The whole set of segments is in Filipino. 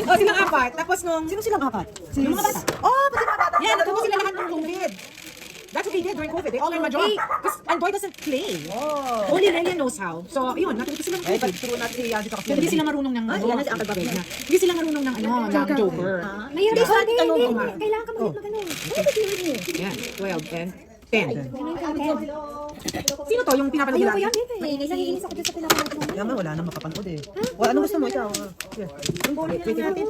Oh, silang apat. Tapos nung... Sino silang apat? Yung mga bata. Oh, pati mga bata. Yeah, natuto sila lahat ng COVID. That's what they did during COVID. They all learned mahjong. Because Andoy doesn't play. Oh. Only Lelian knows how. So, yun, natuto sila ng Ay, COVID. pagturo natin si Yancy Pero hindi sila marunong ng ano. yan na si Uncle Bob na. Hindi sila marunong ng ano, ng Joker. Mayroon Yeah. ka din. Tanong ko Hindi, nga. kailangan ka mag-ano. Yan, 12 and 10. Sino to? Yung pinapanood Ayoko nila? yan, eh. Nangiginis ako dyan sa pinapanood mo. Yaman, wala nang makapanood eh. Wala, anong gusto mo? Ikaw. Yung bowling lang natin.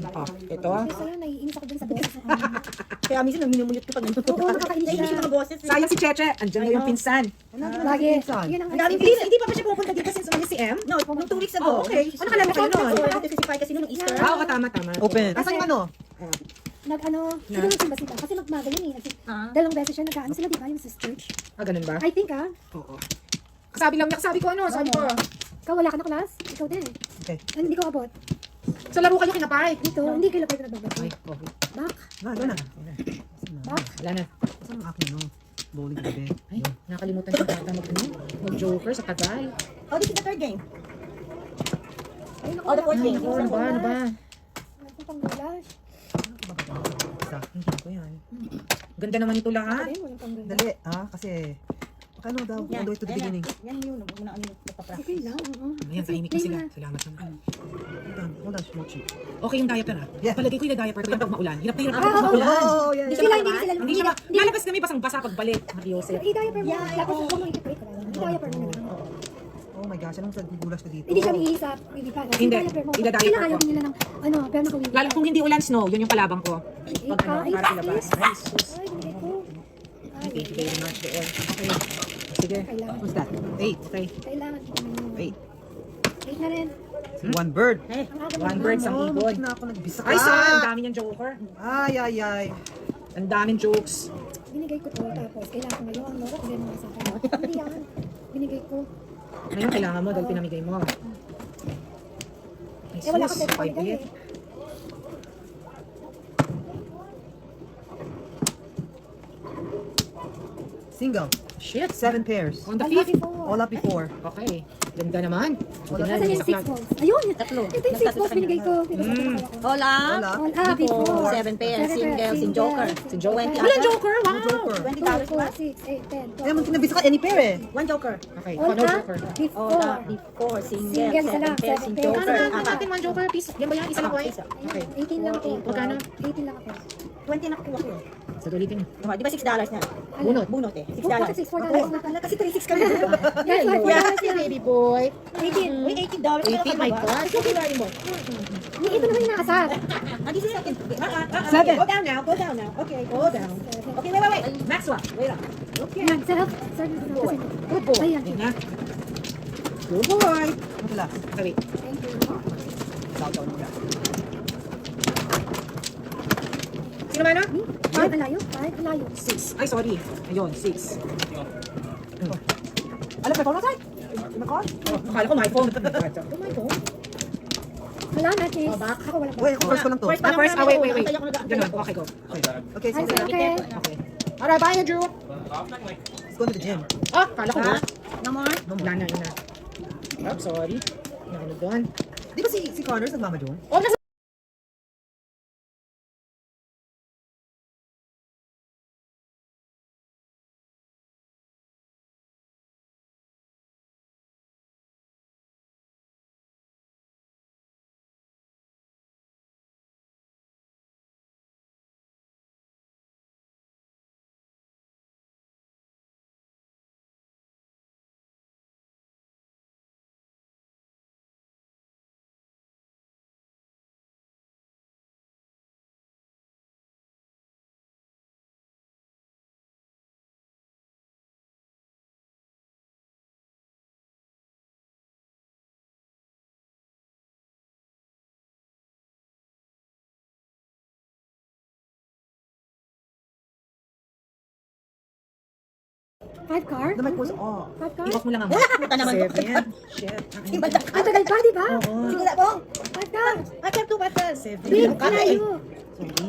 Oh, ito. Kasi yun, naiinis ako dyan sa boses. Kaya minsan naminumuyot ko pag nandun. Oo, nakakainis siya. Naiinis yung mga boses. Sayang si Cheche. Andiyan na yung pinsan. Lagi. Yan ang Hindi pa siya pupunta dito since umalis si M? No, nung 2 weeks ago. Oh, okay. Ano kalala kayo nun? Kasi nung Easter. Oo, tama. Open. Asan yung ano? Nag-ano, siguro simba sila. Kasi magmaga yun eh. Dalawang beses siya nag-ano sila, di ba, yung sister? Ah, ganun ba? I think Oo. Kasabi lang niya, sabi ko ano, sabi ko. Ikaw wala ka na class? Ikaw din. Okay. Hindi ko abot. Sa laro kayo kinapay. Dito, hindi kayo lapay na nagbabasa. Ay, COVID. Back, Ano na? back. Wala na. Asan ang akin no? Bowling gabi. Ay, nakalimutan ko bata mag-joker sa tagal. Oh, this is the third game. Oh, the fourth game. Ano ba? Ano pang blush? Hindi ko yan. Ganda naman ito lahat. Ayun, walang pang blush. Dali, kasi paano daw? All the way to the beginning. Yan yung muna ano nagpa-practice. Okay lang, oo. Ayan, tahimik na sila. Salamat naman. Hold on, Shmochi. Okay yung diaper ah. Yeah. Palagay ko yung diaper ko yan pag maulan. Hirap na hirap ako Ah, pag oo. maulan. Oh, yeah. Hindi sila, hindi sila. Hindi siya lalabas kami basang-basa pagbalik. Mariosep. Hindi diaper mo. Tapos ako mo i-pray ko lang. Hindi diaper mo na lang. Oh my gosh, anong gulas ko dito? Hindi siya iisa, hindi pa. Hindi. Diaper mo. Hindi diaper Sila ko. ayaw din nila ng, ano, pero nakawin. Lalo kung hindi ulan snow, yun yung palabang ko. Pag ano, Ay, para ilabas. Ay, sus. Ay, binigay ko. Ay, Thank you very much. Doon. Okay. Sige. kailangan. What's that? 8. Okay. Kailangan kita mo. 8. Wait na rin. One bird. Ang aga mo. One bird, isang Oh, ibon. na ako nagbisa. Ay, sa ang dami niyang joker. Ay. Ang daming jokes. Binigay ko to, tapos kailangan ko ngayon. Nora, kaya mga sa akin. Hindi yan. Binigay ko. Ngayon kailangan mo dahil pinamigay mo. Ay, Eh, wala ka sus. pwede Five pamigay ulit. eh. Single. Shit. 7 pairs. On the Ang fifth. happy po. All up before. Okay. Ganda naman. Wala. Tingnan, Asan yung sa 6 clock. balls? Ayun! Tatlo. Ito yung 6 balls binigay ko. Pero sa ko. Hola. Wala. All up before. 7 pairs, single, sin joker. Si Joker. 20 Walang joker. Wow. Joker. $20 4, ba? 6, 8, 10, Kaya mag kinabisa ka any pair eh. One joker. Okay. All No up joker. All before. up before, single, Single, isa 7 lang, pairs, 7 sin pairs. Ano joker. na natin one joker piece? Yan ba yan? Isa lang ko eh. Okay. 18 lang ako. Magkano? 18 lang ako. 20 na kuha ko. Sa ulitin. Oh, di ba $6 na? Bunot. Bunot eh. Oh, bakit $6. $6 na? Kasi 36 kami. That's why Yeah, $4 yan. baby boy. 18. Uy, $18. 18, my God. Okay, Larry mo. Ito naman yung nakasar. Ah, this is second. Seven. Go down now. Go down now. Okay, go down. Okay, wait. Maxwell. Wait up. Okay. Yan, sarap. Sarap na kasi. Good boy. Ayan. Yan na. Good boy. Ano sila? Okay, wait. Thank you. Lockdown muna. Sino ba na? 5 ang layo? 5 ang layo. 6. Ay, sorry. Ayun, 6. Alam mo, phone outside? In the car? Akala ko my phone. Oh, my phone. Wala na, sis. Oh, back. Ako wala pa. Wait, first ko lang to. First Ah, first. Ah, wait. Ganun. Ganun. Okay, go. Okay, Ay, sige. okay. Okay. Alright, bye, Andrew. Let's go to the gym. Ah, kala ko ba? No more? Wala na, yun na. Oh, sorry. Ano doon? Di ba si Connors nagmama doon? Oh, nasa Five car? The mic was off. 5 car? i-off mo lang ang Puta naman. 7. Shit. Ang tagal pa, di ba? Oo. Siguro po. 5 car. I can't do better. 7. Big, ang layo. Sorry.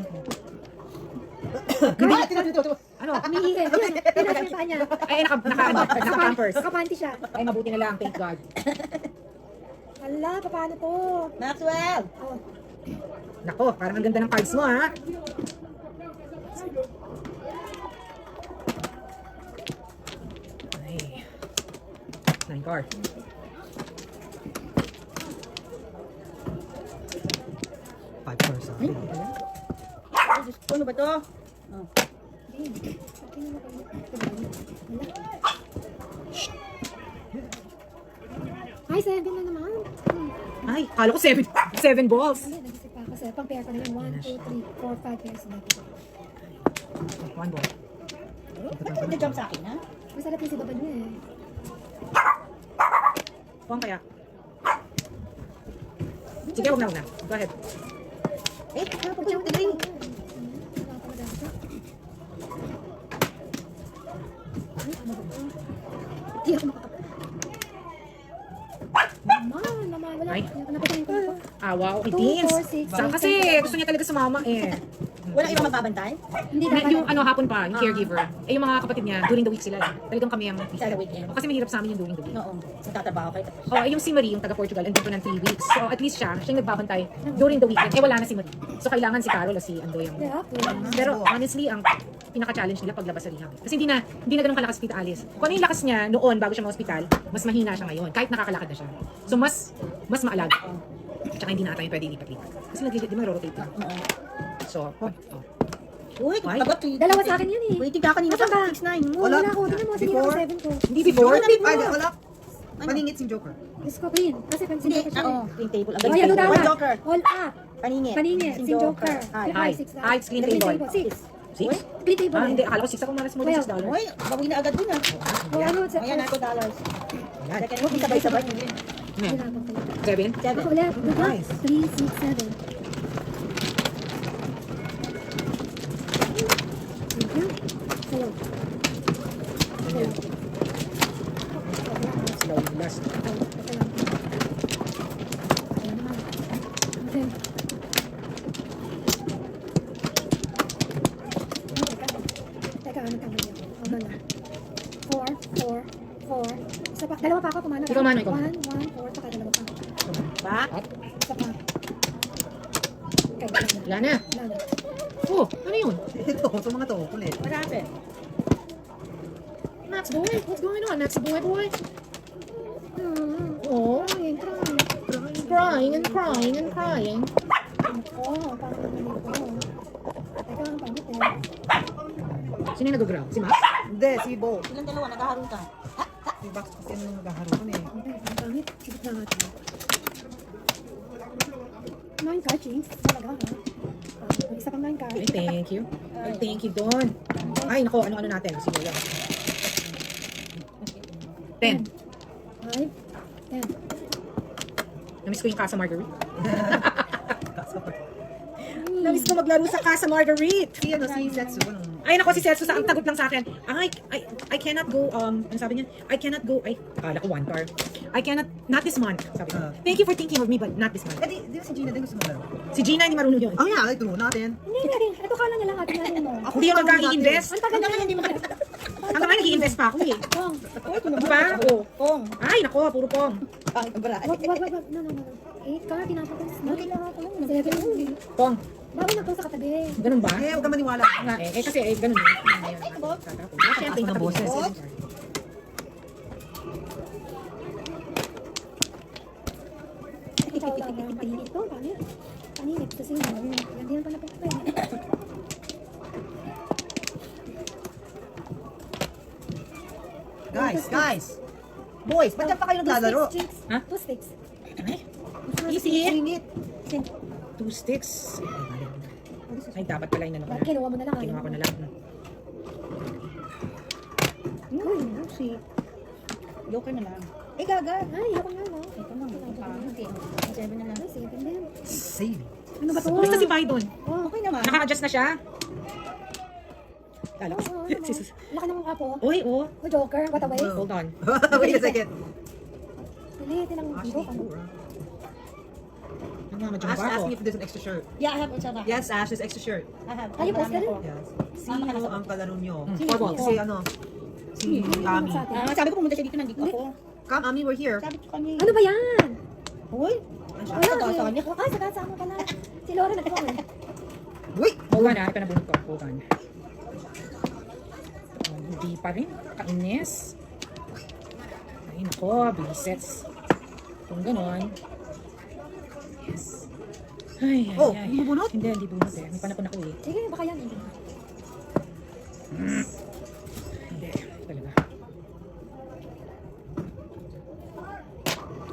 Ano? Umihingi. Yun, pinasa yung paa niya. Ay, naka-pampers. Nakapanty siya. Ay, mabuti na lang. Thank God. Hala, paano to? Maxwell. Oh, Nako, parang ang ganda ng cards mo, ha? Ay. 9 card. Five cars, ah. Ano ba to? Ay, 7 na naman. Ay, kala ko 7 balls. Ay, nag-isip pa ako. Kasi pang pair ko na yun. 1, 2, 3, 4, 5 pairs na ito. 1 ball. Ba't ka nag-jump sa akin, ha? Masarap yung si Baba niya eh. Pong kaya. Sige, huwag na. Go ahead. Eh, ano pa ba yung tuloy? Hindi ako makakapag. Naman, wala. Ay. Napatayin ko na po. Ah, wow. Okay, 2, Deans. 4, 6, Saan kasi? Gusto niya talaga sumama eh. Wala ibang magbabantay? Hindi May, dapat. yung ano, hapon pa, yung caregiver. Eh, yung mga kapatid niya, during the week sila. Talagang kami ang Sa weekend. O, kasi mahirap sa amin yung during the week. Oo. Nagtatrabaho kayo. Tapos. Oh, yung si Marie, yung taga Portugal, andito ng 3 weeks. So, at least siya yung nagbabantay during the weekend. Eh, wala na si Marie. So, kailangan si Carol o si Andoy ang... Yeah, po. Pero honestly, ang pinaka-challenge nila paglabas sa rehab. Kasi hindi na ganun kalakas si Tita Alice. Kung ano yung lakas niya noon bago siya ma-hospital, mas mahina siya ngayon. Kahit nakakalakad na siya. So, mas maalag. Tsaka hindi na ata yung pwede ilipat-lipat. Kasi di ba rotate na? So, Uy, Why? tagot. Dalawa sa akin yan eh. Wait, tigka kanina Nasaan pa. ba? 6-9 mo. Wala Wala. ako. Tingnan mo. Sige ako Before? 7 ko. hindi before. Ay, wala. Maningit si Joker. Diyos ko, Queen. Kasi pansin Hindi, ko siya. oo. Green table. Ang Oh, green yan, table. dapat. One joker. All up. Paningit. Paningit. Sin Joker. Ay. Hi. 6 Hi, it's clean table. 6. 6? Clean table. Ah, hindi. Akala ko 6 ako maras mo din $6. Uy, bawi na agad dun, ha? Oh, ano? Ayan, $2. Ayan. Second move, sabay-sabay. Ayan. Hirapan ko. 7? Ako ulit. Nice. 3, 6, 7. Sayo. Sayo. Slow, last. Ay, teka lang. Ayan naman. Okay. Teka, ano tama niya? Ano na? 4, 4, 4. Isa pa. Dalawa pa ako kumana. Ikaw, Mano, ikaw. 1, 1, 4. Saka dalawa pa. Back. Isa pa. Okay, wala na. Wala na. Wala na. Oh, ano yun? Ito, sa mga to, kulit. What happened? Max boy, what's going on? Max boy. Oh, Oh, ayun, try. crying and crying and crying. Oh, parang naman ito. Teka, ang pangit eh. Sino yung nag-grab? Si Max? Hindi, si Bo. Silang dalawa, naghaharutan. Si Box kasi ano naghaharutan eh. Okay, ang pangit. Sigit na natin. 9 card, Jinx. Talaga, ha? Mag-isa pang 9 card. Ay, thank you. Ay, thank you, Don. Ay, nako, ano-ano natin. Sige, yan. 10. 5, 10. Namiss ko yung Casa Marguerite. Namiss ko maglaro sa Casa Marguerite. Si ano, si Setsu. Anong... Ay, nako, si Setsu sa ang tagot lang sa akin. I cannot go, ano sabi niya? I cannot go, akala ko 1 car. I cannot, not this month, sabi niya. Thank you for thinking of me, but not this month. Eh, di ba si Gina din gusto maglaro? Si Gina, hindi marunong yun. Oh yeah, like, true natin. Hindi na rin. Ito kala niya lang atin natin mo. Hindi yung nag-i-invest. Ang tagal naman hindi mo. Hanggang ngayon, nag-i-invest pa ako eh. Pong. Di ba? Oh. Pong. Ay, nako, puro pong. Wag. No. 8 card, tinatapos. Okay lang ako. 7. Pong. Bawal na po sa katabi. Ganun ba? Eh, huwag ka maniwala. Nga kasi ganun eh. Siyempre, Ang boses. Ikaw lang ang paninit to. Paninit. Kasi yan pa na po. Guys. Boys, ba't pa kayo naglalaro? Ha? 2 sticks. Easy. Init. 2 sticks. Ay, dapat pala yun ano ko na. Kinuha mo na lang. Kinuha ko na lang. Uy, Si Joker na lang. Eh, gaga. ay, ako nga, no? Ito na. Okay. 7 na lang. Ay, sige, din. Save. Ano ba to? Basta si Biden. Oh, Okay naman. Naka-adjust na siya. Lalo. oo, laki ng apo. Uy, oh. O Joker, what a waste. Hold on. Wait a second. Pili, tilang Ashley, joke. Ano nga, madyan Ash ba ako? asked me if there's an extra shirt. Yeah, I have also that. Yes, Ash, there's extra shirt. I have. Ay, poster rin. Yes. Sino ang kalaro nyo? 4 balls. Si ano? Si Ami. Sa atin. Sabi ko pumunta siya dito, nandito ako. Come, Ami, we're here. Sabi ko kanya. Ano ba yan? Uy. Wala, Sa kanya. Ay, sa kasama pala. Si Laura nagkawa. Uy! Hold on, ito na bunot ko. Hold on. Hindi pa rin. Kainis. Ay, nako. Bilisets. Kung ganon. Yes. Ay, ay, Oh, ay. hindi bunot? Hindi, hindi bunot eh. May panapon ako eh. Sige, baka yan. Hindi, talaga.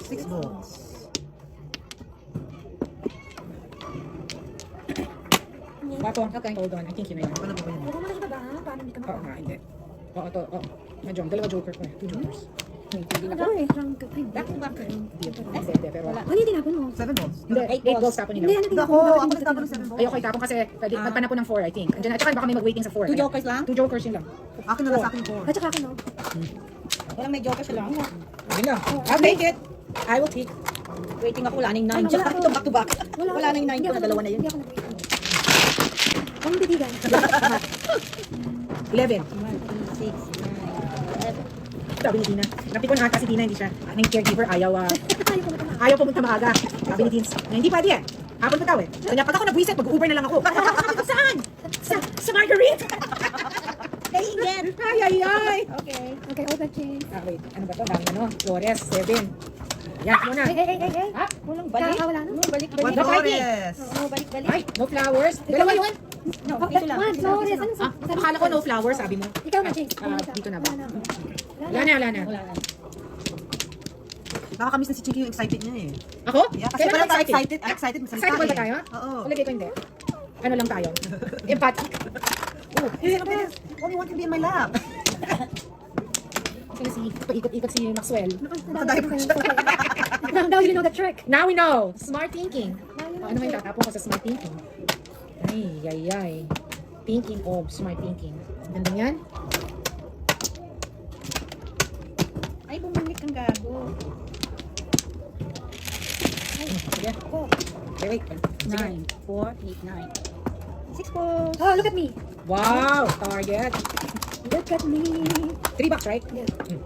6 balls. Bato, okay. Hold on. I think yun na yun. Ano ba yun? Huwag mo na ibaba, ha? Paano hindi ka Oo nga, hindi. Oo, ito. Oo. Medyo, dalawa joker ko eh. 2 jokers. Hindi na. Ano eh, rank. Ay, Back to back. Hindi, pero wala. ano yung tinapon mo? 7 balls. Hindi, 8 balls tapon Hindi, nila. ano Ako, tinapon mo? ako Bakit nagtapon ng hindi 7 balls. Ayoko itapon kasi pwede, magpana po ng 4, I think. Andiyan, at saka baka may mag-waiting sa 4. 2 jokers lang? 2 jokers yun lang. Akin na lang sa akin 4. At saka akin, no? Walang may jokers lang. Yun lang. I'll take it. I will take. Waiting ako, wala na yung 9. Ano, Tsaka wala ito back to back. Wala Wala na yung 9 Hindi ko ako na dalawa na yun. Hindi ako nag-wait. Ang bitigan. 11. 6, 9, Sabi ni Dina. Napikon na ata si Dina, hindi siya. Ang caregiver, ayaw, Ayaw ko na tama. ayaw pumunta maaga. Sabi ni Teens, na hindi pwede eh. Hapon pa daw eh. Kanya pag ako nag-reset, mag-Uber na lang ako. Sabi ko, saan? Sa Marguerite. Kaingin! Ay, ay, ay. Okay. Okay, open change. Ah, wait. Ano ba to? Dami ano? Flores, 7. Yan, muna. Hey. Ha? Walang balik. Wala na. Balik, One No balik. Flores. Oo, balik, balik. Ay, no flowers. Dalawa yun. No, Oh, ito lang. one, Flores. Ano Ah, akala ko no flowers, sabi mo. Ikaw na, Chase. Ah, dito na ba? Wala na. Wala na, wala na. Wala na. Nakakamiss na si Chinky yung excited niya eh. Ako? Yeah, kasi Kailan pala ka tayo excited? excited. Excited magsalita Excited ba eh. tayo? Oo. Lagay ko hindi. Ano lang tayo? Empathic. Oh, Hey, only one can be in my lap. kasi si, paikot-ikot si Maxwell. Nakadive siya. Now you know the trick. Now we know. Smart thinking. Now you know Ano the may trick. tatapon ko sa smart thinking? Ay. Thinking of smart thinking. Ganda yan. Ay, bumalik kang gago. Sige. Go. Okay, wait. Sige. 9, 4, 8, 9. 6 po. Oh, look at me. Wow! Target. Look at me. 3 bucks, right? Yeah. Hmm.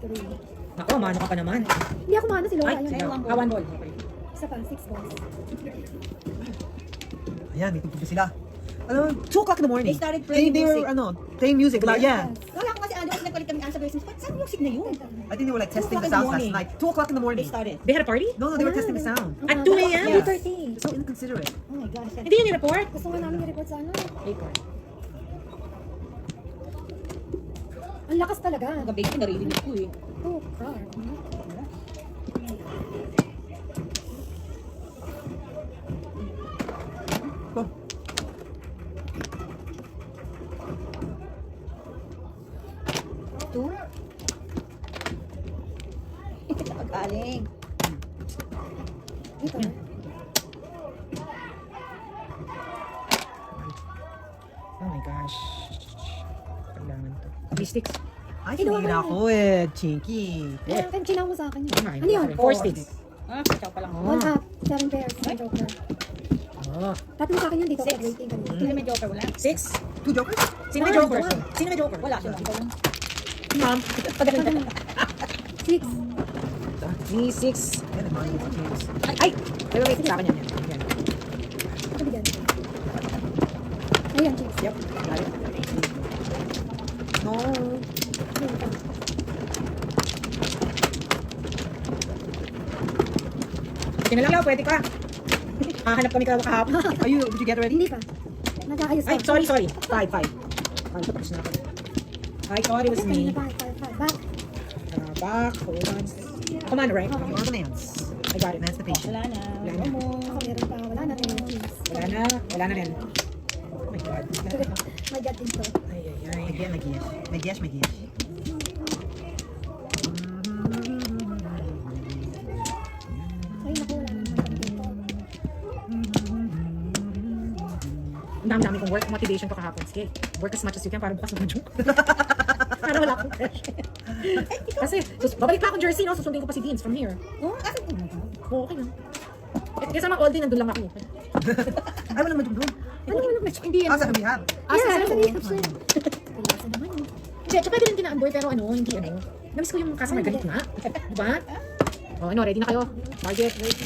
3. Nako, mano ka pa naman. Hindi ako maano si Laura. Ay, Ayun. sige. one ball. 1 ball. Okay. Isa pa, 6 balls. Ayan, may tugtog sila. Ano, 2 o'clock in the morning. They started playing They were, music. playing music. Like, yeah. Wala ko kasi ano, kasi nagpalit kami answer versions. Ba't saan music na yun? I think they were like testing the 2 o'clock in the sounds last morning. night. 2 o'clock in the They morning. started. They had a party? No, they were testing the sound. At 2 a.m.? 2:30. So inconsiderate. Oh my gosh. Hindi yun ni-report? Gusto nga namin i-report sa ano. Report. Ang lakas talaga. Gabi ko naririnig ko eh. Oh, car. Oh, 2. Galing. Dito. Oh my gosh. Kailangan to. Mystics. ay, Kinuha sinira ko ako eh. Chinky. Kaya kaya chinaw mo sa akin. Tama, Ano yun? 4 sticks. Ah, katsaw pa lang. One half, 7 pairs, 1 joker. Oh. Tatlo sa akin yun dito. 6. Waiting kanina. Hindi may joker, wala. 6. 2 jokers? Sino may One, joker? one. Sino may joker? Wala siya lang. Ikaw lang. Ma'am. 6. 3, 6. Ayan, nagmahal si James. Ay! Wait. Sa akin yan. Yan. Ito bigyan. Ayan, chips. Yep. Got it. No. Ayan pa. Pwede na lang yaw, pwede pa. Hahanap kami kahapon. Did you get ready? Hindi pa. Nag-aayos Ay, pa. sorry. 5. Ay, tapos na ako. I thought it was me. Back. Back, hold on. Command, right? Okay. Or the man's. I got it. Man's the patient. Wala na. Wala na. Wala mo. Ako meron pa. Wala na. Ayan, chips. Wala na rin. Oh my God. My God, din to. Ay. Again, may guess. Ay, naku, wala naman kami dito. Ang dami kong work motivation ko kahapon. Sige, work as much as you can para bukas mag-joke. Para wala akong pressure. Kasi, babalik pa akong jersey, no? Susundin ko pa si Deans from here. Oh, asan po? Oo, okay lang. Kesa mga all day, nandun lang ako. Ay, walang madugdog. Ano yung match? Hindi yan. Ah, sa we have. Ah, sa Yeah, sarap. sabi ko. Pilasa naman yun. Hindi, tsaka pwede rin dinaan pero hindi Namiss ko yung customer galit nga. Diba? O, ready na kayo? Target, wait.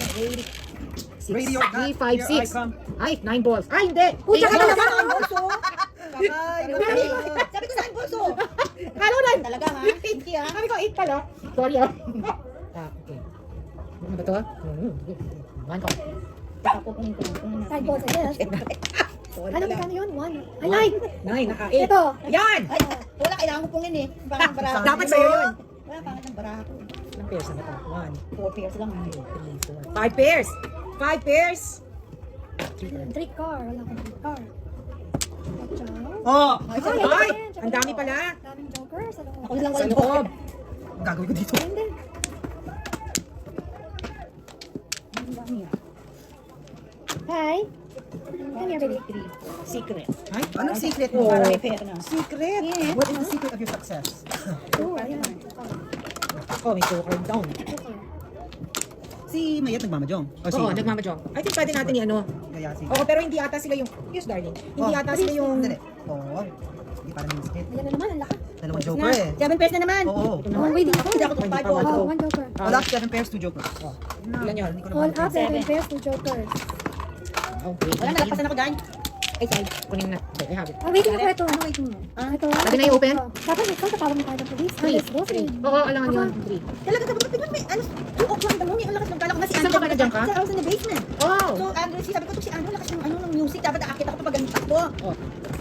6. 6, Radio 3, 5, Here I 6. come. Ay, 9 balls. Ay, hindi. Pucha ka 8 na balls. naman. Ang bolso. Kakay. Sabi ko saan bolso? Kalo na. Talaga ha? Hindi ha? Sabi ko 8 pala. Sorry ah. Okay. Ano ba to? One ko. Teka po kung ito. 5 balls, I guess. Sorry Ano, pala. magkano yun? 1. Ay, 9, naka 8. ito. Yan! Ay, wala kailangan ko pongin eh. Parang baraha. Dapat sa'yo yun. Wala pangat ng baraha ko. Ilang pairs na ba ito? 4 pairs lang. 1, 2, 3, 4. 5 pairs! 5 pairs! 3 car. Wala akong 3 car. Watch out. Oh! Ay! Ang dami pala! Daming jokers. Sa loob. Ako lang Sa walang loob! Ang gagawin ko dito. Hindi. Ang dami ah. Hi. Come here, baby. Secret. Ay, Anong secret Oh. mo? Para may pera na. Secret? Yes. What is the secret of your success? Oh, ayan. oh, may joker down. Si Mayet nagmamajong. Oo, nagmamajong. I think pwede natin i-ano. Kaya si... Oo, pero hindi ata sila yung... Yes, darling. Hindi ata sila yung... Dali. Oo. Hindi parang yung secret. Ayan na naman, ang lakas. Dalawang joker eh. 7 pairs na naman. Oo. Oh, waiting ako. Hindi ako Hindi tumapay pa po. wala. Oh, 1 joker. Wala, 7 pairs, 2 jokers. Oh. Ilan yun? Hindi ko All naman. up, 7 7. pairs, 2 jokers. Okay. Wala, nalagpasan ako dyan. Ay, sorry. Kunin na. Okay, I have it. Oh, waiting ako ito. Ano waiting mo? Ah, ito. Pwede na i-open? Oh, dapat ito, tatawag mo tayo ng police. 3. Alas 12. Oo, alangan yun. 3. Talaga sabi ko, tignan mo, ano, 2 o'clock in the morning, ang lakas ng kala ko na si Saan Andrew. ka ba nandiyan ka? I was in the basement. Wow! So, Andrew, sabi ko, si Andrew, lakas ng ano, ng music, dapat aakit ako pag ganun takbo. Oh.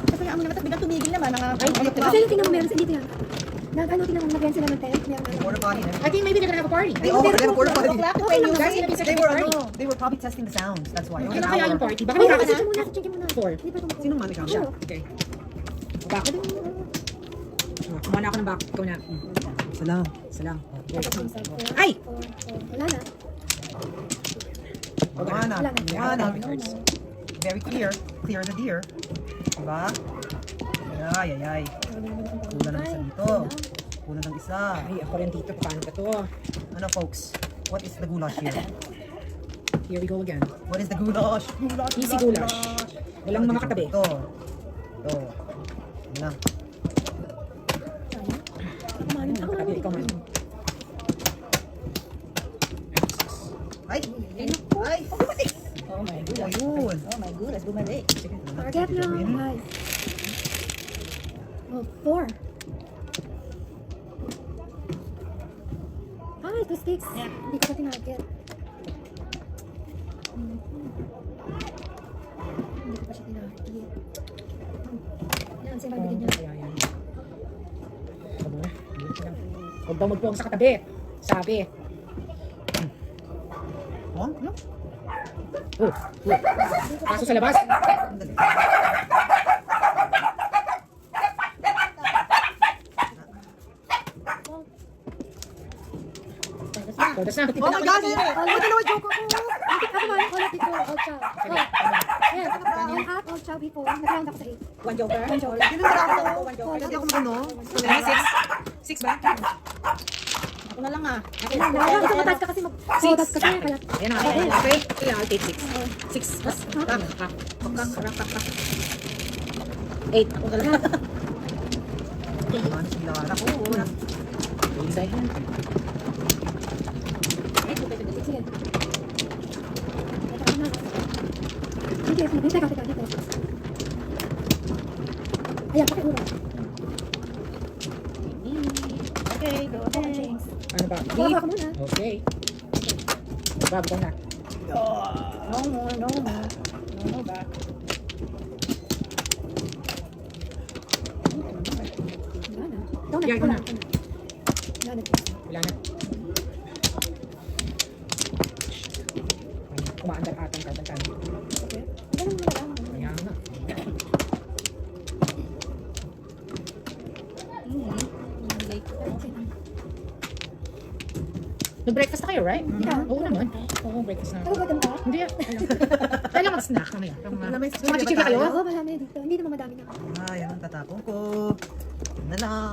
Kasi nga mo naman, tapos biglang tumigil naman. Ay, Kasi yung tingnan mo meron sa dito yan. Ano, tingnan mo, nagyan sila ng tent. Meron Yung border party na. I think maybe they're gonna have a party. Ay, oo, kaya border party. Okay lang Guys, kasi. sinabi sa They were, party. they were probably testing the sounds. That's why. Kailan kaya yung party? Baka Ay, may kasi kakasya. muna, check muna. 4. Hindi pa ito. Sino man ikaw? Siya. Okay. Bakit? Kumuha na ako ng back. Ikaw na. Isa lang. Isa lang. Ay! Ay! Wala na. Wala na. Wala na. Wala na. Very clear. Clear as a deer. Diba? Ay, ay, ay. Kulang ng isa dito. Kulang ng isa. Ay, ako rin dito. Paano ba to? Ano folks? What is the goulash here? Here we go again. What is the goulash? Goulash. Easy goulash. Walang mga katabi. Ito. Ito. Yan lang. Kumain ako Katabi, na. ikaw man. Ay! Ay! Oh my goodness. Ayun. Oh my goodness, bumalik. Target na. Nice. Oh, 4. Ay, 2 sticks. Yeah. Hindi ko pa tinarget. Hindi ko pa siya tinarget. Yan, sino ba bigyan niya? Kaya yan. Ikaw muna. Huwag daw magpuwang sa katabi. Sabi. Oh? Ano? Oh. Kaso sa labas. Sandali. Todas na. Oh my God! All dalawa joke ako. Ako man, all up before, all chow. Oh. Yes, all up, all chow before. Nag-round ako sa 8. One joker. One joker. Ganun na lang ako. All Hindi up. ako magano. Ay, 6. 6 ba? Ako na lang ah. Wala, gusto ko taas ka kasi mag... Oh, taas kasi kaya... Ayan na. Okay. Okay, I'll take 6. 6. Mas. Back. Back. Back. 8. Ako na lang. Ano si Lara? Oo. Isa yan. Sige. Sige, sige. Teka, dito. Ayan, pakiura. Okay, go ahead. James. Ano ba? Bawa ka muna. Okay. Bago ko na. No more, no more. No more back. Wala na. Donut, Yan, wala na. na. Wala na. Wala na. Kumaandar atang karbantan. Okay. Ganun mo na lang. Kaya nga. Late. Okay na. Nag-breakfast na kayo, right? Yeah. Oo naman. Oo, breakfast na. Tagugutom ka? Hindi. Kailan mag-snack mamaya? May Mga chichika kayo? Oo, marami dito. Hindi naman madami na. Ay, anong tatapon ko? Yan na lang.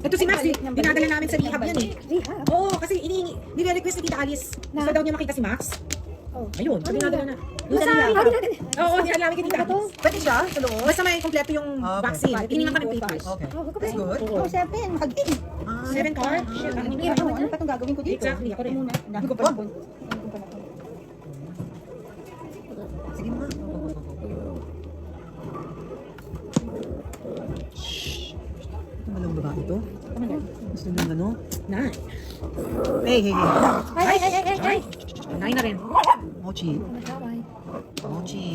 Ito si Max, dinadala namin sa rehab yan eh. Rehab? Oo, kasi nire-request ni Tita Alice. Gusto daw niya makita si Max. Oh. Ayun, so dinadala na. Masari. Ah, dinadala. Oo, dinadala namin kay Tita Ano ba to? Alice. Pwede siya sa loob? Basta may kompleto yung Okay. vaccine. Tingnan kami ng papers. Okay. Oh, That's good. Oo. Oh, 7. Magding. Ah, 7 cards? Shit, Ano hirap naman ano yan. pa itong gagawin ko dito? Exactly, ako rin. Muna. Dami ko pa Oh. napon. Dami ko pa napon. Sige mo. Ito malang babae ito. Tama na. Gusto nyo ano? Nine. Hey, hey, hey. Ay! 9 na rin. Mochi. Nagkaway. Mochi.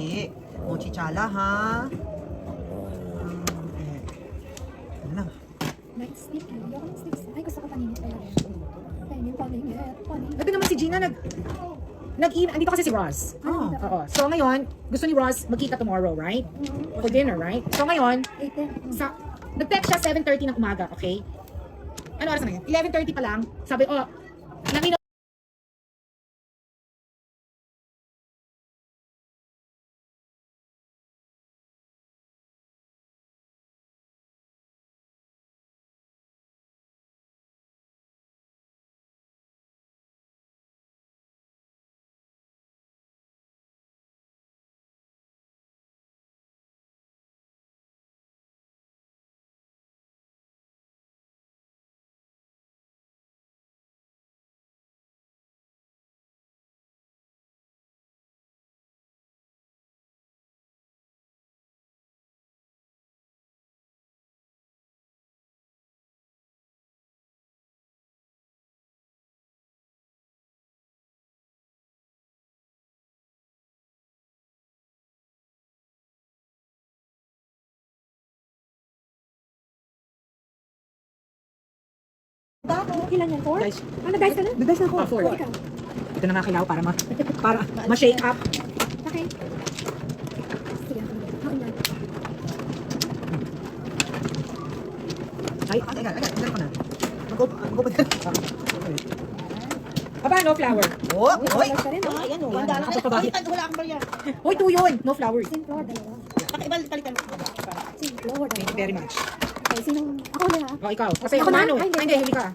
Mochi chala, ha? Ano na? Next stick. Ayoko ng sticks. Ay, gusto ko paninit pa yan. Paninit. Ito naman si Gina andito kasi si Ross. Oh. Oo. So ngayon, gusto ni Ross magkita tomorrow, right? For dinner, right? So ngayon, 8 din. nag-text siya 7:30 ng umaga, okay? Ano oras na ngayon? 11:30 pa lang. Sabi, nangino Ilan yan? 4? Guys. Nag-dice ka na? Nag-dice na ako. 4. Ikaw. Ito na nga kailangan para ma-shake up. Okay. Sige, ako yan. Ay, Teka, teka ko na. Mag-go pa din. aba, no flower. Oh, oy! Ka rin, oh. Ay, ano? Yan, Wala na. nakapagpabahay. Ay, wala akong barya. Hoy, 2 yun. No flowers. Same floor, dalawa. Palitan mo. Same floor, Thank you dalawa. very much. Okay, sinong... Ako na ha? O, ikaw. Kasi Ako ako na? mano. Ay, hindi. Hindi, huli ka.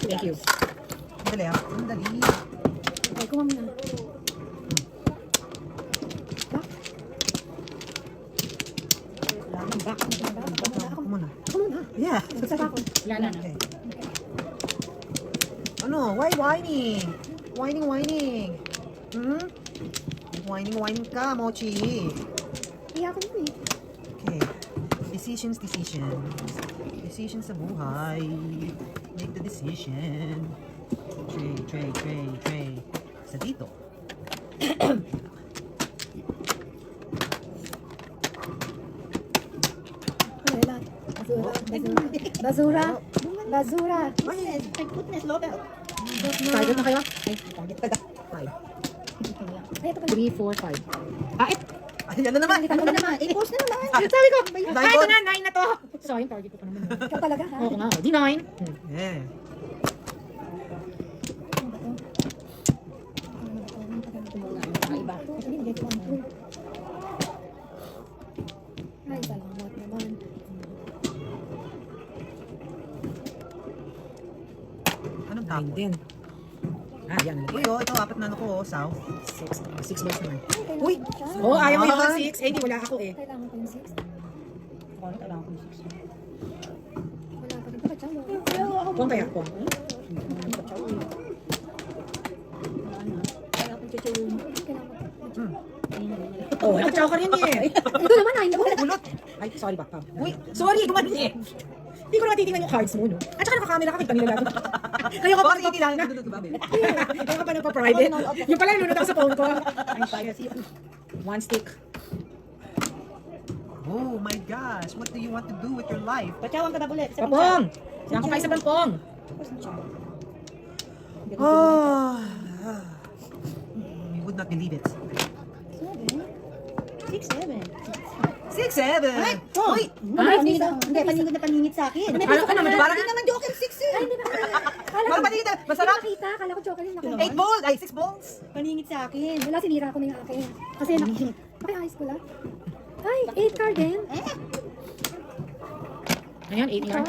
Thank you. Dali, ha? Dali. Okay, kuha mo na. Back. Ako muna. Ako muna. Yeah. Isa pa ako. Wala na. Okay. Ano? Why whining? Whining. Hmm? Whining ka, Mochi. Iya ako yun eh. Okay. Decisions. Decisions sa buhay. Make the decision. Tray. Sa dito. Wala. Basura. Basura. Ay, my goodness, Lobe. Target na kayo? Ay, target ka. 5. Ay, ito pala. 3, 4, 5. Ah, Ayan na naman. Ano na naman? I-post na naman. sabi ko, Nine ito balls. na, 9 na to. Sayang, target ko pa naman. Ikaw talaga ha? Oo nga, di 9. Yeah. Ano ba to? Kakaiba. Hindi, get 1, 2. Ay, salamat naman. Anong 9 tapos? din. Ah, yan. Uy, oh, ito, apat na ano ko, oh, south. 6 balls naman. Ay, Uy! kailangan ko siya. Oo, ayaw mo yung Ah. 6. Eh, hindi, wala ako eh. Kailangan ko yung 6. Ako na kailangan ko yung 6. Wala pa rin. Bakit siya? Kung kaya ko. Kaya akong chichawin. Kailangan ko. Oh, nagtsaw ka rin eh. Ito naman, 9 ko. Ulot! Ay, sorry ba? Uy, sorry, gumali eh. Hindi ko na titingnan yung cards mo, no? At saka nakakamera ka, kita nila lahat. Kaya ka pa Bakit hindi lang nandun ba? Kaya ka pa nagpa-private. Yung pala, nunod ako sa phone ko. Ay, shit. 1 stick. Oh my gosh, what do you want to do with your life? Patsawang ka na ulit. Papong! Saan ko kayo sa Pampong? Oh, you would not believe it. 6, 7. 6, 7! Ay! Uy! Ay, Paningit na, hindi, paningit na paningit sa akin. Ano ka naman? Parang Hindi naman joker 6 eh. Ay, hindi ba? Kala Parang ko, patingin na, masarap! hindi makita. Kala ko joker yun. 8 balls! Ay, 6 balls! Paningit sa akin. Wala, sinira ko na yung akin. Kasi pakiayos ko lang. Ay, 8 card din. Ayan, 8 Ito. yard.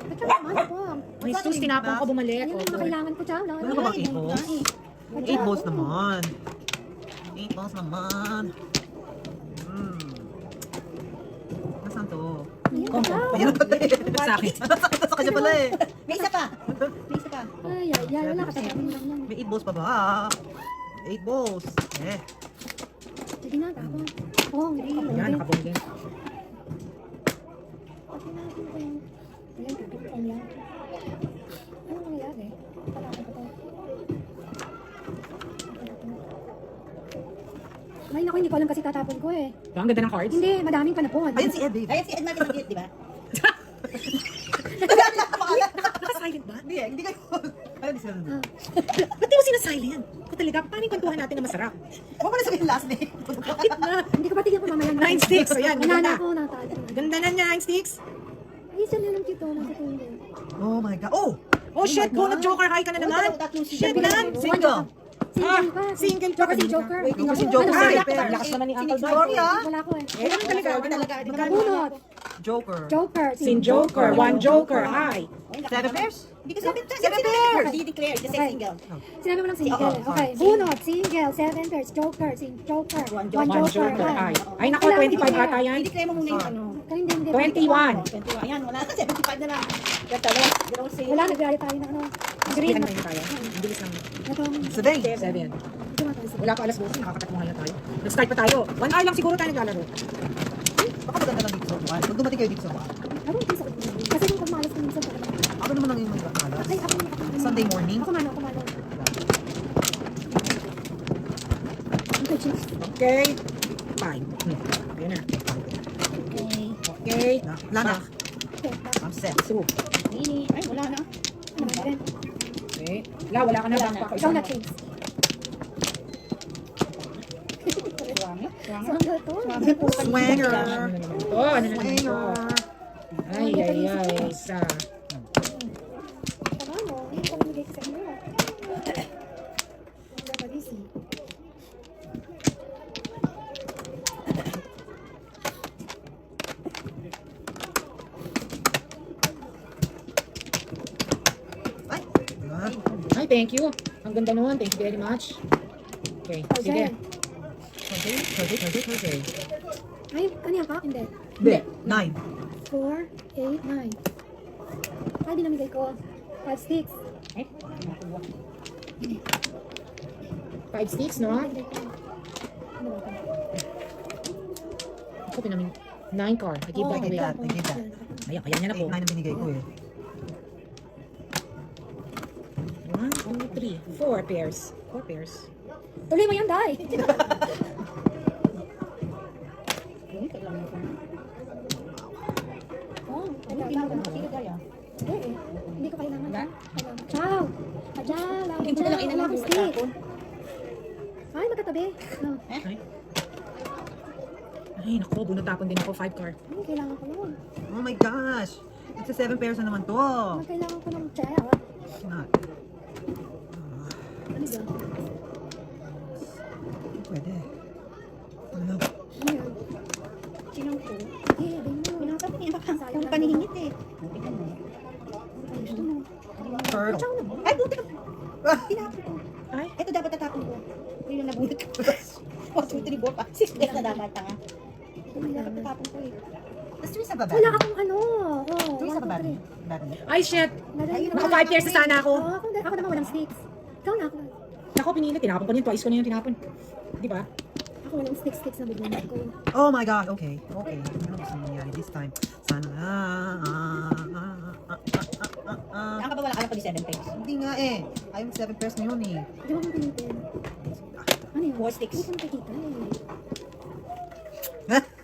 Ba't siya naman po? May sus, tinapon ko bumalik. Ayun yung makailangan ko, Chow. Ano ka bang 8 balls? 8 balls naman. 8 balls naman. Nasaan to? Ayan na pala eh. Sa akin. Sa kanya pala eh. May isa pa. May isa pa. Ay, ay, ay, wala ka tayo lang yan. May 8 balls pa ba? 8 balls. Eh. Sige na, ako. Oo, hindi. Ayan, nakabong din. Pati natin ko yung... Ayan, tutupon lang. Ano nangyayari? Palaki ba to? Ay, naku, hindi ko alam kasi tatapon ko eh. Ang ganda ng cards. Hindi, madaming panapon. Ayan si Ed, babe. Ayan si Ed Martin Magit, di ba? Naka-silent ba? Hindi kayo. Ano di sila nandun? Ah, Ba't di mo sinasilent? Kung talaga, paano yung kwentuhan natin na masarap? Huwag mo na sabihin last name. Bakit na? hindi ko pa tigyan ko mamaya. 9 sticks. Ayan, Wala na ganda. ako, natalo. Ganda na niya, 9 sticks. Ay, isa na lang dito, nasa tulo. Oh my God. Oh! Oh shit, go nag-joker high ka na naman. Shit na. Single. Single ka. Single ka. Kasi Joker. Wait, yung si Joker. Ano, Ay, wala- lakas naman ni Uncle Bob. Sorry ah. Wala ko eh. Eh, naman talaga. Bunot. Joker. Joker. Sin Joker, 1 Joker, high. 7 pairs? Hindi ko sabi. Seven pairs! Hindi declare. Just say Okay. single. Sinabi mo lang single. Oo, Okay. sorry. Bunot, single, 7 pairs, Joker, Joker, One 1 Joker, high. Ay nako, 25 ata yan. I-declare mo muna yung ano. Hindi, hindi. 21. 21. Ayan, wala na. 75 na lang. Ganda na. Dalawang sale. Wala, nagbiyahe tayo na ano. Green na yun tayo. Ang bilis lang. Itong, Today. 7. ito nga tayo. Wala pa alas 12, nakakatakbuhan na tayo. Nag-start pa tayo. 1 hour lang siguro tayo naglalaro. Baka maganda lang dito sa upuan. Pag dumating kayo dito sa upuan. Ano yung sakit mo? Kasi nung pagmalas ko minsan talaga. Ako naman ang yung magkakalas. Ay, ako. Sunday morning? Ako mano. Okay, cheers. Okay. 5. Ayan na. Okay. Okay. Wala na. Okay, I'm set. 2. Ini. Ay, wala na. ano ba rin? Okay. Wala ka na. Wala na. Back pa Ikaw na, isa. James. Swangit. Saan Swangit. ba ito? Swanger. Ano na naman ito? Ano na naman ito? Swanger. Ay, ay, ay. Isa. Tama mo, hindi ko nabigay ko sa inyo. Dapat easy. Ay. Diba? Ay, thank you. Ang ganda nun. Thank you very much. Okay. Sige. Okay. Ay, kanya ka? Hindi. Hindi. 9. 4, 8, 9. Ay, binamigay ko. 5 sticks. Eh, nakuha. 5 sticks, no? Binamigay ko. Ano ba ito? Ako pinamin. 9 car. I give Oh, that I give away. that. I give that. Ayan, kaya niya na 8, po. 9 ang binigay ko eh. 1, 2, 3, 4 pairs. 4 pairs. Tuloy mo yan, Day. Uy, kailangan ko. Oh, Hindi na ako makakilagay ah. Hindi eh. Hindi ko kailangan. Wala? Kailangan. Ciao! Ciao! Hindi ko na lang Wala inalang akong yung stick. tapon. Ay, magkatabi. No. Ay. Ay, naku. Bunod-tapon din ako. 5 car. Ay, kailangan ko nun. Oh my gosh. It's a 7 pairs na naman to. Ay, kailangan ko ng ciao. Not. Ano yun? Pwede. Ano? Ano yun? Sinong ko? Eh, abay mo. Pinakasabi niya baka Sayang kung lang. panihingit eh. Tingnan mo. Ay, gusto mo. Turtle. Ciao na ba? Ay, buti ka. Ah! Tinapon ko. Ay. Ito dapat tatapon ko. Hindi yung nabunot ko. 1, 2, 3, 4, 5, 6 days na dapat tanga. Ito yung dapat tatapon ko eh. Let's do sa baba. Wala akong ano. Oh, Do sa 1, baba. 2, 3. Ay, shit. Ayun, Naku, 5 pairs na sana ako. Oo, ako naman walang sticks. Ikaw na ako. Ako, pinili. Tinapon ko niyan. Twice ko na yung tinapon. Di ba? Ako walang sticks na bibigyan ko. Oh my God. Okay. Okay. Ano gusto nangyari this time? Sana. Saan ka ba wala ka lang pag 7 pesos? Hindi nga eh. Ayaw 7 pairs na yun eh. Di ba kung pinitin? Ano yun? 4 sticks. Hindi ko nakikita eh.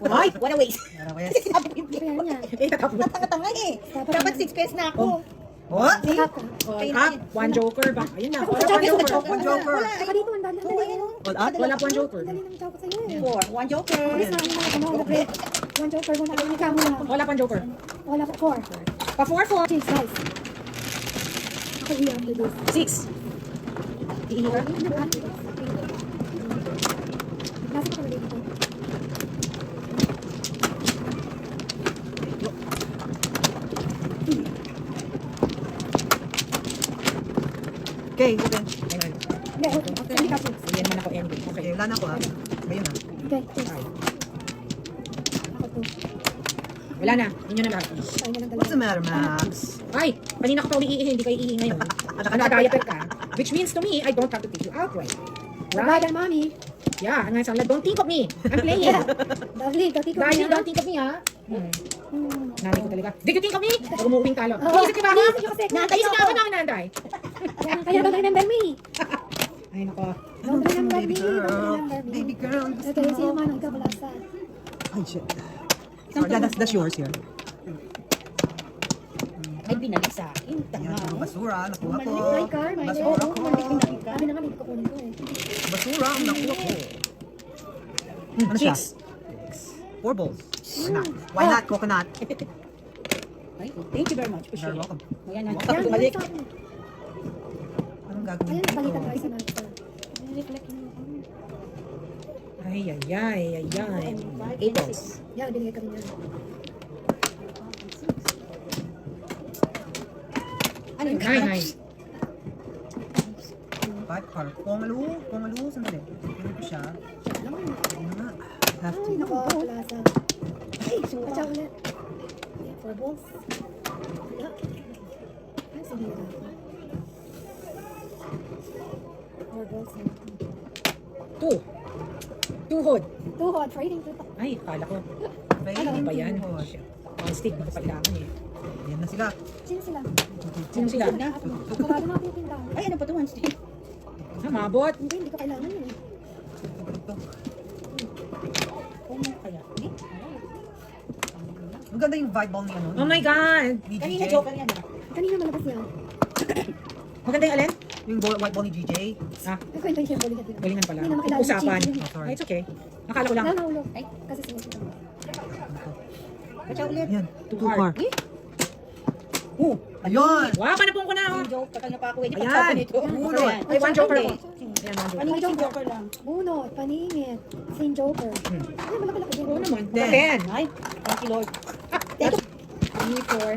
Ay! What a waste. Ano ba yan? Kasi sinabi ko yung Kaya niya. Eh, tatapon. tanga-tanga eh. Dapat 6 pesos na ako. What? Mahap ka. All up. 1 joker ba? Ayun na. All up, 1 Sabi ko, joker. One joker. Saka dito, ang dali. Ang dali. All up? Wala 1 joker. Ang dali ng choco sa'yo eh. 4. 1 joker. Bilis na, ano na, ano, nag-break. One joker muna. Ikaw muna. All up, 1 joker. Wala pa. 4. Pa 4, 4. Cheese, guys. Ako we have to do. 6. Iihi ka? Ano ba? Nasa ka dito. Okay, open. Ayun. Hindi, okay. Hindi ka cheese. Hindi naman ako anything. Okay. Okay, wala na ako ah. Ngayon ah. Okay, cheese. Ay. Ako to. Wala na. Yun na lang. Tayo na lang What's the dalawa. matter, Max? Ay, kanina ka pa umiihi, hindi ka iihi ngayon. Naka-diaper ka. Which means to me, I don't have to take you out, right? Right? Bye, mommy. Yeah, ang nga sabi, don't think of me. I'm playing. Darling, don't think of Darling, me, don't think of me, ha? Nanay ko talaga. Did you think of me? Pag umuuwing talo. Oo. Iisip niyo ba ako? Iisip niyo kasi. Naisip niyo ako na ako nanday. Kaya don't remember me. Ay, nako. Don't remember Baby me. girl. Don't remember me. Baby girl. Okay, sino man ang kabalasa? Ay, shit. Sorry, that's yours here. Ay, binalik sa akin. Ayan, Tama. yung basura. Nakuha ko. My car, my Basura car. ko. Sabi naman, hindi ko kunin ko eh. Basura ang nakuha ko. Ano siya? Chicks. 4 balls. Why not? Why not coconut? Ay, thank you very much for You're sharing. welcome. Ayan na. Yan, Bumalik. sa akin. Anong gagawin Ayun, dito? palitan tayo sa master. Ay, ay, ay, ay, ay. Apples. Yan, binigay kami niya. Ano yung Hi, hi. 5 card. Pongalu. Sandali. Pili ko siya. Naman. Ano nga? I have to. Ay, nako, palasa. Ay, suka ulit. Yeah, 4 balls. Yeah. Ay, sige na. 4 balls na. 2 hood. Tuhod, trading. Ay, kala ko. Pwede Ano ba din yan? tuhod. Shit. One stick, hindi ko pa kailangan eh. Ayan na sila. Sino sila? Sino sila? Na. Kawagan natin yung tindahan. Ay, ano pa ito? One stick. Ah, mabot. Hindi ko kailangan yun eh. Ano kaya? Eh? Ang ganda yung vibe ball ni ano. Oh my God. Ni Kanina GJ. joker yan. Kanina malabas yan. Maganda yung alin? Yung white ball ni GJ. Ah, Ay, kwento yung bowling natin. galingan pala. Hindi na makilala yung Usapan. cheese. Oh, sorry. Ay, it's okay. Nakala ko lang. Nahulog. Ay. Kasi sinusunod. Kacha ulit. Ayan. Two 2 card. card. Oh, Ayun! wow, panapon ko na oh. Yung joke, kakal na pa ako. Hindi pa Ayan. joker nito. Ulo. Ayan. Ay, one joker ako. Hindi. Ayan, one joker. Paningin si joker lang. Bunot, paningit, Saint Joker. Ay, malaki-laki din. Oo naman. Ten. 10. Ay, thank you Lord. 3, 4,